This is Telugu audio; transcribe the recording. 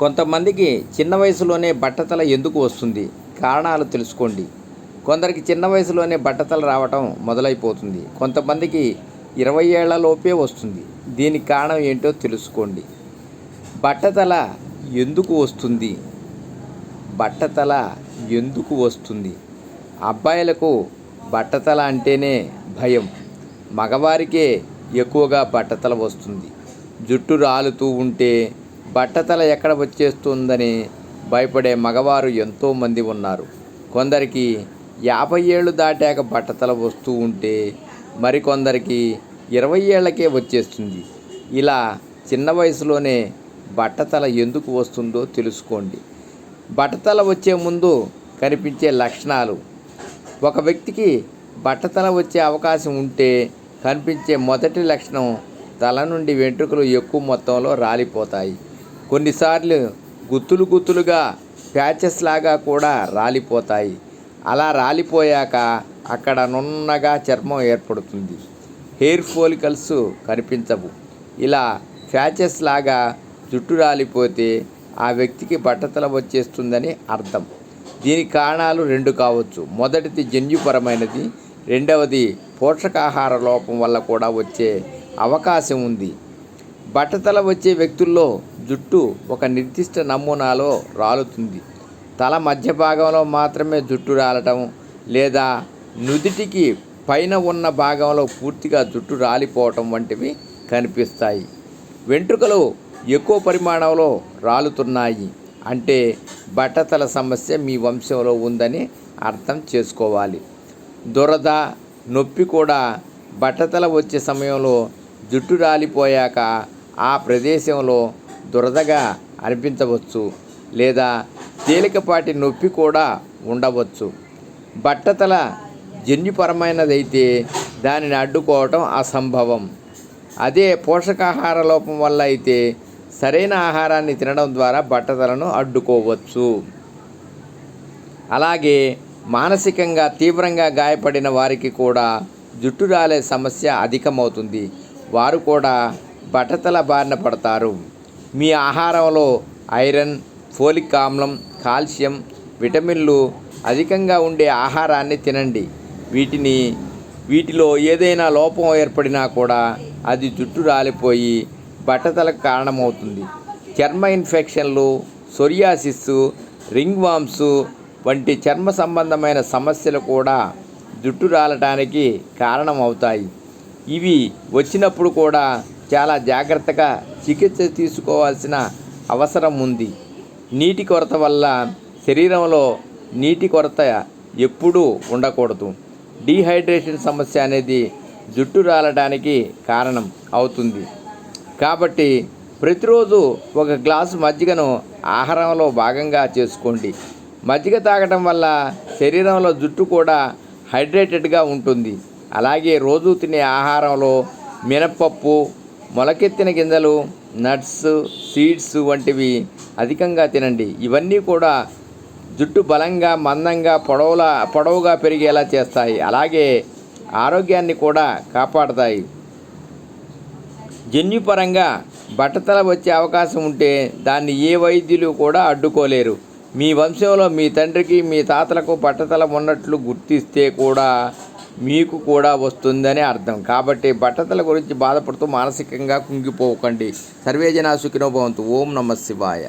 కొంతమందికి చిన్న వయసులోనే బట్టతల ఎందుకు వస్తుంది? కారణాలు తెలుసుకోండి. కొందరికి చిన్న వయసులోనే బట్టతల రావటం మొదలైపోతుంది. కొంతమందికి 20 ఏళ్లలోపే వస్తుంది. దీనికి కారణం ఏంటో తెలుసుకోండి. బట్టతల ఎందుకు వస్తుంది? బట్టతల ఎందుకు వస్తుంది? అబ్బాయిలకు బట్టతల అంటేనే భయం. మగవారికే ఎక్కువగా బట్టతల వస్తుంది. జుట్టు రాలుతూ ఉంటే బట్టతల ఎక్కడ వచ్చేస్తుందని భయపడే మగవారు ఎంతోమంది ఉన్నారు. కొందరికి 50 ఏళ్ళు దాటాక బట్టతల వస్తూ ఉంటే మరికొందరికి 20 ఏళ్లకే వచ్చేస్తుంది. ఇలా చిన్న వయసులోనే బట్టతల ఎందుకు వస్తుందో తెలుసుకోండి. బట్టతల వచ్చే ముందు కనిపించే లక్షణాలు. ఒక వ్యక్తికి బట్టతల వచ్చే అవకాశం ఉంటే కనిపించే మొదటి లక్షణం తల నుండి వెంట్రుకలు ఎక్కువ మొత్తంలో రాలిపోతాయి. కొన్నిసార్లు గుత్తులుగా ప్యాచెస్ లాగా కూడా రాలిపోతాయి. అలా రాలిపోయాక అక్కడ నున్నగా చర్మం ఏర్పడుతుంది. హెయిర్ ఫోలికల్స్ కనిపించవు. ఇలా ప్యాచెస్ లాగా జుట్టు రాలిపోతే ఆ వ్యక్తికి బట్టతల వచ్చేస్తుందని అర్థం. దీనికి కారణాలు 2 కావచ్చు. మొదటిది జన్యుపరమైనది, రెండవది పోషకాహార లోపం వల్ల కూడా వచ్చే అవకాశం ఉంది. బట్టతల వచ్చే వ్యక్తుల్లో జుట్టు ఒక నిర్దిష్ట నమూనాలో రాలుతుంది. తల మధ్య భాగంలో మాత్రమే జుట్టు రాలటం, లేదా నుదిటికి పైన ఉన్న భాగంలో పూర్తిగా జుట్టు రాలిపోవటం వంటివి కనిపిస్తాయి. వెంట్రుకలు ఎక్కువ పరిమాణంలో రాలుతున్నాయి అంటే బట్టతల సమస్య మీ వంశంలో ఉందని అర్థం చేసుకోవాలి. దురద, నొప్పి కూడా బట్టతల వచ్చే సమయంలో జుట్టు రాలిపోయాక ఆ ప్రదేశంలో దురదగా అనిపించవచ్చు, లేదా తేలికపాటి నొప్పి కూడా ఉండవచ్చు. బట్టతల జన్యుపరమైనదైతే దానిని అడ్డుకోవటం అసంభవం. అదే పోషకాహార లోపం వల్ల అయితే సరైన ఆహారాన్ని తినడం ద్వారా బట్టతలను అడ్డుకోవచ్చు. అలాగే మానసికంగా తీవ్రంగా గాయపడిన వారికి కూడా జుట్టు రాలే సమస్య అధికమవుతుంది. వారు కూడా బట్టతల బారిన పడతారు. మీ ఆహారంలో ఐరన్, ఫోలిక్ ఆమ్లం, కాల్షియం, విటమిన్లు అధికంగా ఉండే ఆహారాన్ని తినండి. వీటిలో ఏదైనా లోపం ఏర్పడినా కూడా అది జుట్టు రాలిపోయి బట్టతలకు కారణమవుతుంది. చర్మ ఇన్ఫెక్షన్లు, సోరియాసిస్, రింగ్ వార్మ్స్ వంటి చర్మ సంబంధమైన సమస్యలు కూడా జుట్టు రాలటానికి కారణమవుతాయి. ఇవి వచ్చినప్పుడు కూడా చాలా జాగ్రత్తగా చికిత్స తీసుకోవాల్సిన అవసరం ఉంది. నీటి కొరత వల్ల శరీరంలో నీటి కొరత ఎప్పుడూ ఉండకూడదు. డీహైడ్రేషన్ సమస్య అనేది జుట్టు రాలడానికి కారణం అవుతుంది. కాబట్టి ప్రతిరోజు ఒక గ్లాసు మజ్జిగను ఆహారంలో భాగంగా చేసుకోండి. మజ్జిగ తాగటం వల్ల శరీరంలో జుట్టు కూడా హైడ్రేటెడ్గా ఉంటుంది. అలాగే రోజు తినే ఆహారంలో మినప్పప్పు, మొలకెత్తిన గింజలు, నట్స్, సీడ్స్ వంటివి అధికంగా తినండి. ఇవన్నీ కూడా జుట్టు బలంగా, మందంగా, పొడవుగా పెరిగేలా చేస్తాయి. అలాగే ఆరోగ్యాన్ని కూడా కాపాడతాయి. జన్యుపరంగా బట్టతల వచ్చే అవకాశం ఉంటే దాన్ని ఏ వైద్యులు కూడా అడ్డుకోలేరు. మీ వంశంలో మీ తండ్రికి, మీ తాతలకు బట్టతల ఉన్నట్లు గుర్తిస్తే కూడా మీకు కూడా వస్తుందని అర్థం. కాబట్టి బట్టతల గురించి బాధపడుతూ మానసికంగా కుంగిపోకండి. సర్వే జనా సుఖినో భవంతు. ఓం నమః శివాయ.